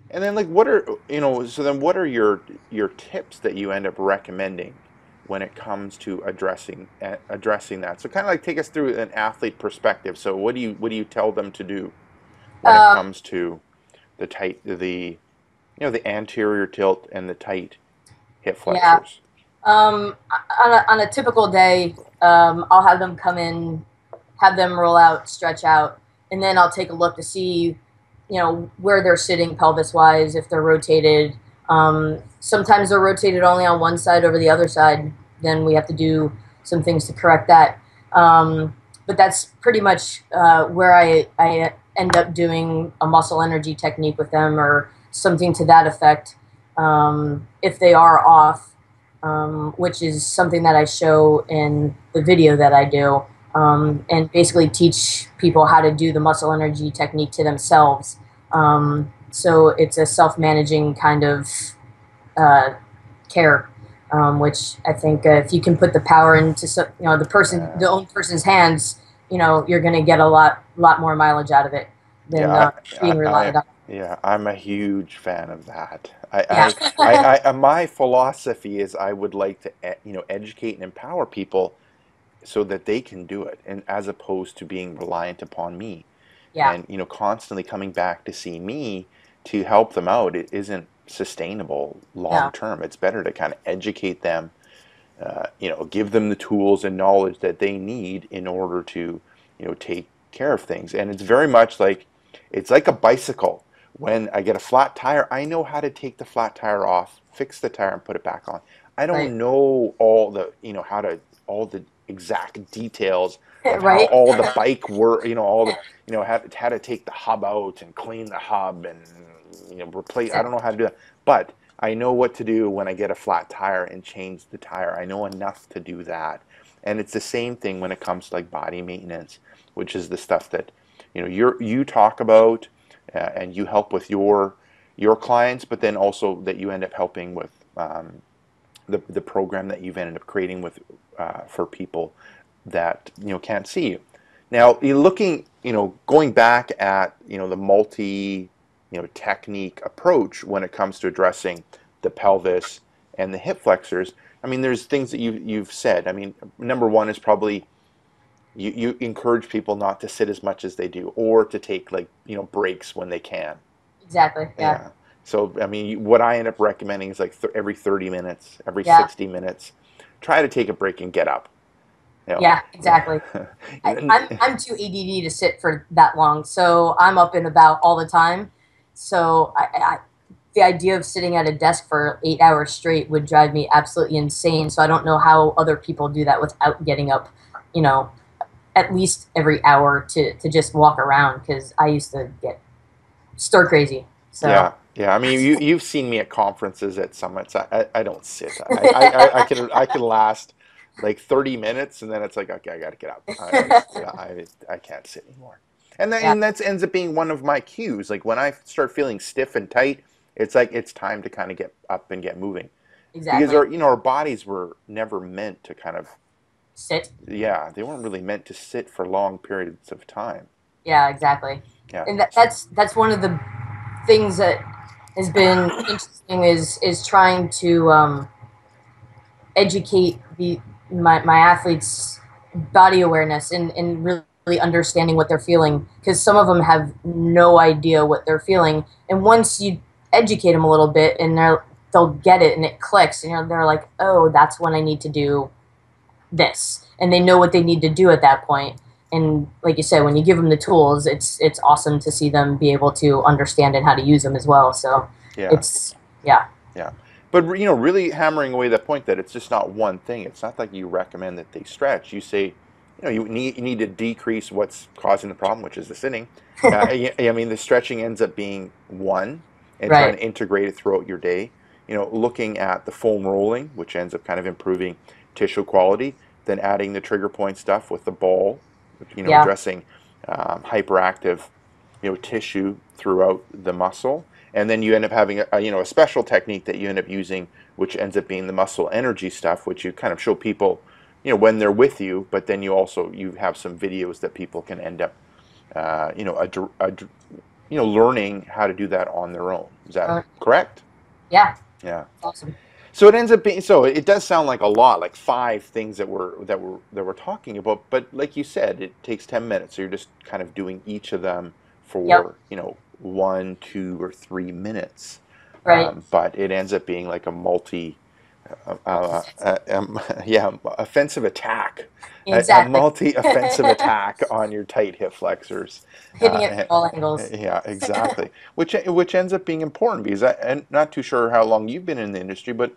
And then like what are, so then what are your tips that you end up recommending when it comes to addressing that? So kind of like take us through an athlete perspective. So what do you tell them to do when it Um, comes to the anterior tilt and the tight hip yeah. flexors? On a typical day, I'll have them come in, have them roll out, stretch out, and then I'll take a look to see, where they're sitting pelvis wise, if they're rotated. Sometimes they're rotated only on one side over the other side. Then we have to do some things to correct that. But that's pretty much where I end up doing a muscle energy technique with them or something to that effect. If they are off, which is something that I show in the video that I do, and basically teach people how to do the muscle energy technique to themselves. So it's a self-managing kind of uh, care, which I think if you can put the power into the Yeah. own person's hands, you're going to get a lot more mileage out of it than Yeah, being reliant on. yeah, I'm a huge fan of that. Yeah, My philosophy is I would like to, educate and empower people so that they can do it, and as opposed to being reliant upon me, yeah, and constantly coming back to see me to help them out. It isn't sustainable long yeah, term. It's better to kind of educate them, give them the tools and knowledge that they need in order to, take care of things. And it's like a bicycle. When I get a flat tire, I know how to take the flat tire off, fix the tire, and put it back on. I right, don't know all the, how to, all the exact details of how right, all the bike work, all the, how to take the hub out and clean the hub and, replace. I don't know how to do that, but I know what to do when I get a flat tire and change the tire. I know enough to do that. And it's the same thing when it comes to like body maintenance, which is the stuff that you talk about, and you help with your clients, but then also that you end up helping with, the program that you've ended up creating with, for people that can't see you. Now you're looking, going back at the multi technique approach when it comes to addressing the pelvis and the hip flexors. I mean, there's things that you've said. I mean, number one is probably you encourage people not to sit as much as they do, or to take like breaks when they can. exactly, yeah, Yeah. So I mean, what I end up recommending is like every 30 minutes, every yeah, 60 minutes, try to take a break and get up. You know. yeah, exactly. I'm too ADD to sit for that long, so I'm up and about all the time. So the idea of sitting at a desk for 8 hours straight would drive me absolutely insane. So I don't know how other people do that without getting up, you know, at least every hour to just walk around because I used to get stir crazy. So Yeah, yeah. I mean, you've seen me at conferences at summits. I don't sit. I can last like 30 minutes, and then it's like, okay, I got to get up. I can't sit anymore. yeah, And that ends up being one of my cues. Like when I start feeling stiff and tight, it's like it's time to kind of get up and get moving, because exactly. our bodies were never meant to kind of, Sit. yeah, they weren't really meant to sit for long periods of time. Yeah, exactly. Yeah. And that's one of the things that has been interesting is trying to educate my athletes body awareness and really understanding what they're feeling because some of them have no idea what they're feeling and once you educate them a little bit and they'll get it and it clicks and they're like, oh, that's when I need to do this, and they know what they need to do at that point. And like you said, when you give them the tools, it's awesome to see them be able to understand and how to use them as well. So Yeah. it's yeah, Yeah. But really hammering away the point that it's just not one thing. It's not like you recommend that they stretch. You say, you need to decrease what's causing the problem, which is the sitting. I mean, the stretching ends up being one, and trying right, to integrate it throughout your day. Looking at the foam rolling, which ends up kind of improving tissue quality. Then adding the trigger point stuff with the ball, yeah, addressing, hyperactive, tissue throughout the muscle. And then you end up having a special technique that you end up using, which ends up being the muscle energy stuff, which you kind of show people, when they're with you. But then you have some videos that people can end up, learning how to do that on their own. Is that correct? Yeah. Yeah. Awesome. So it ends up being, so it does sound like a lot, like 5 things that we're talking about, but like you said, it takes 10 minutes. So you're just kind of doing each of them Yep. for, 1, 2, or 3 minutes. Right. But it ends up being like a yeah, offensive attack, a Exactly. multi-offensive attack on your tight hip flexors. Hitting it from And, all angles. yeah, exactly. Which ends up being important because I'm not too sure how long you've been in the industry, but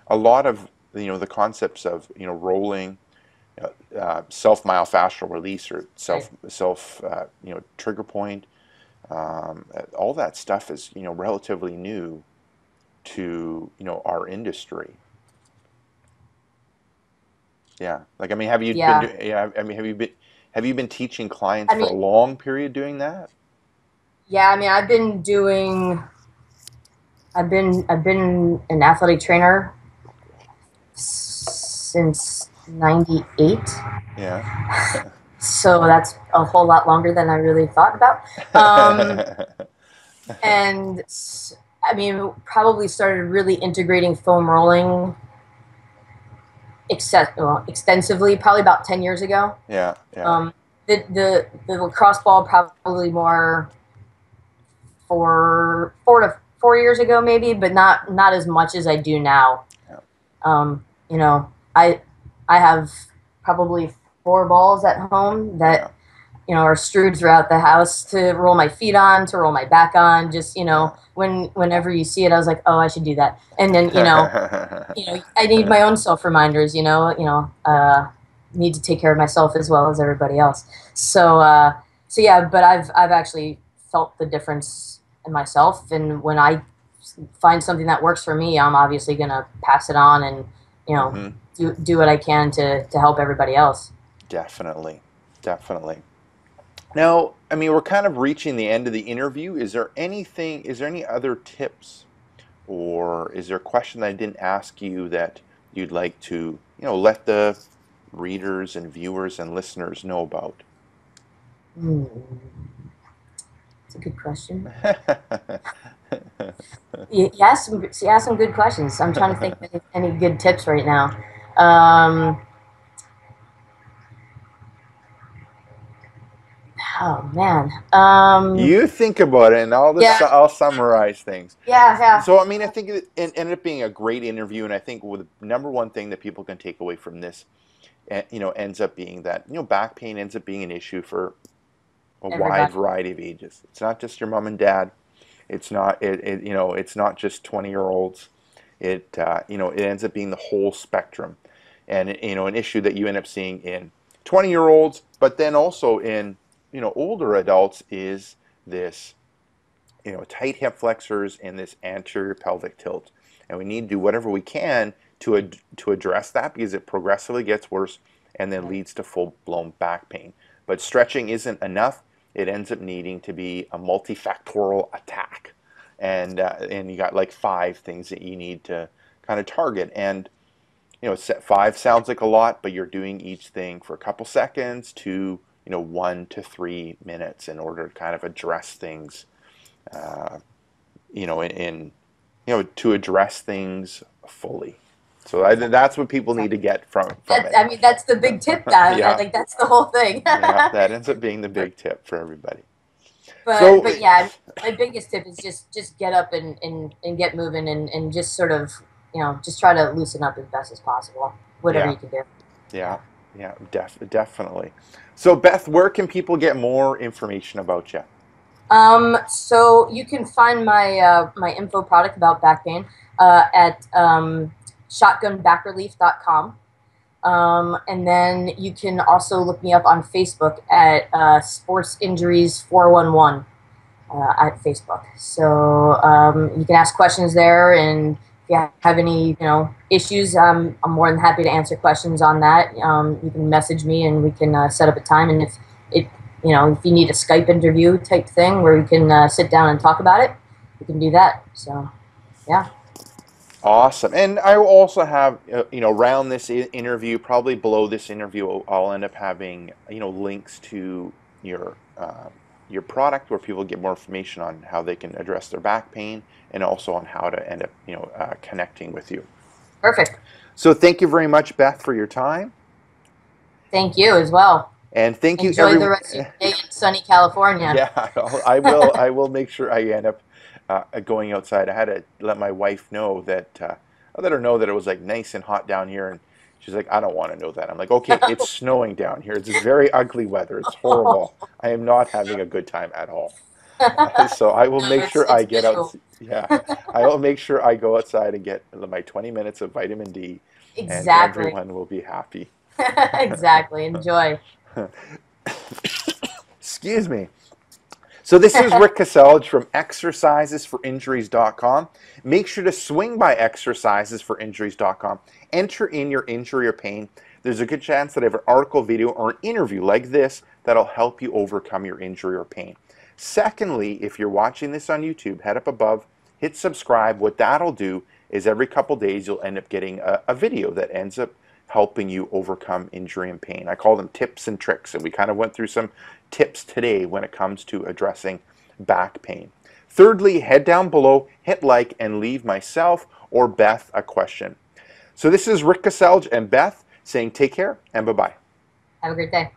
a lot of the concepts of rolling, self myofascial release or Right. self trigger point, all that stuff is relatively new to our industry. Yeah. Like, I mean, have you been Yeah. doing, yeah, I mean, have you been teaching clients I for mean, a long period doing that? yeah. I mean, I've been an athletic trainer since '98. Yeah. So that's a whole lot longer than I really thought about. And I mean, probably started really integrating foam rolling extensively probably about 10 years ago. Yeah, yeah. Um, the lacrosse ball probably more 4 years ago maybe, but not as much as I do now. Yeah. You know, I have probably 4 balls at home Yeah. that are strewed throughout the house to roll my feet on, to roll my back on. Just Yeah. whenever you see it, I was like, oh, I should do that. And then I need my own self reminders. Need to take care of myself as well as everybody else. So yeah, but I've actually felt the difference in myself, and when I find something that works for me, I'm obviously gonna pass it on and Hmm. do what I can to help everybody else. Definitely. Definitely. Now, I mean, we're kind of reaching the end of the interview. Is there any other tips, or is there a question that I didn't ask you that you'd like to, let the readers and viewers and listeners know about? Hmm, that's a good question. You asked some good questions. I'm trying to think of any good tips right now. Um, oh man. You think about it, and Yeah, I'll summarize things. yeah, yeah. So, I mean, I think it ended up being a great interview, and I think the number one thing that people can take away from this, ends up being that back pain ends up being an issue for a wide Everybody. variety of ages. It's not just your mom and dad. It's not just 20-year-olds. It ends up being the whole spectrum, and an issue that you end up seeing in 20-year-olds, but then also in older adults is this tight hip flexors and this anterior pelvic tilt, and we need to do whatever we can to address that because it progressively gets worse and then Right. leads to full-blown back pain. But stretching isn't enough. It ends up needing to be a multifactorial attack, and you got like 5 things that you need to kind of target. And 5 sounds like a lot, but you're doing each thing for a couple seconds to 1 to 3 minutes in order to kind of address things, uh, to address things fully. So that's what people need to Exactly. get from That it. I mean, that's the big tip, guy. I Yeah, think that's the whole thing. yeah, that ends up being the big tip for everybody. but So, but yeah, my biggest tip is just get up and get moving and just sort of just try to loosen up as best as possible. Whatever yeah, you can do. yeah, Yeah. yeah, definitely. So, Beth, where can people get more information about you? So you can find my info product about back pain at shotgunbackrelief.com. And then you can also look me up on Facebook at Sports Injuries 411 at Facebook. So you can ask questions there, and if you have any issues, I'm more than happy to answer questions on that. You can message me, and we can set up a time. And if you need a Skype interview type thing where we can sit down and talk about it, we can do that. So yeah. Awesome. And I will also have, around this interview, probably below this interview, I'll end up having, links to your your product, where people get more information on how they can address their back pain, and also on how to end up, connecting with you. Perfect. So thank you very much, Beth, for your time. Thank you as well. And thank you, Enjoy the everyone. rest of your day in sunny California. Yeah, I will. I will make sure I end up going outside. I had to let my wife know that. I let her know that it was like nice and hot down here, and she's like, "I don't want to know that." I'm like, "Okay, it's snowing down here. It's very ugly weather. It's horrible. I am not having a good time at all." So I will No, make sure I it's get out. visual. Yeah, I will make sure I go outside and get my 20 minutes of vitamin D, and Exactly. everyone will be happy. Exactly. Enjoy. Excuse me. So this is Rick Caselge from exercisesforinjuries.com. Make sure to swing by exercisesforinjuries.com. Enter in your injury or pain. There's a good chance that I have an article, video, or an interview like this that'll help you overcome your injury or pain. Secondly, if you're watching this on YouTube, head up above, hit subscribe. What that'll do is every couple days you'll end up getting a video that ends up helping you overcome injury and pain. I call them tips and tricks, and we kind of went through some tips today when it comes to addressing back pain. Thirdly, head down below, hit like, and leave myself or Beth a question. So this is Rick Caselge and Beth saying take care and bye-bye. Have a great day.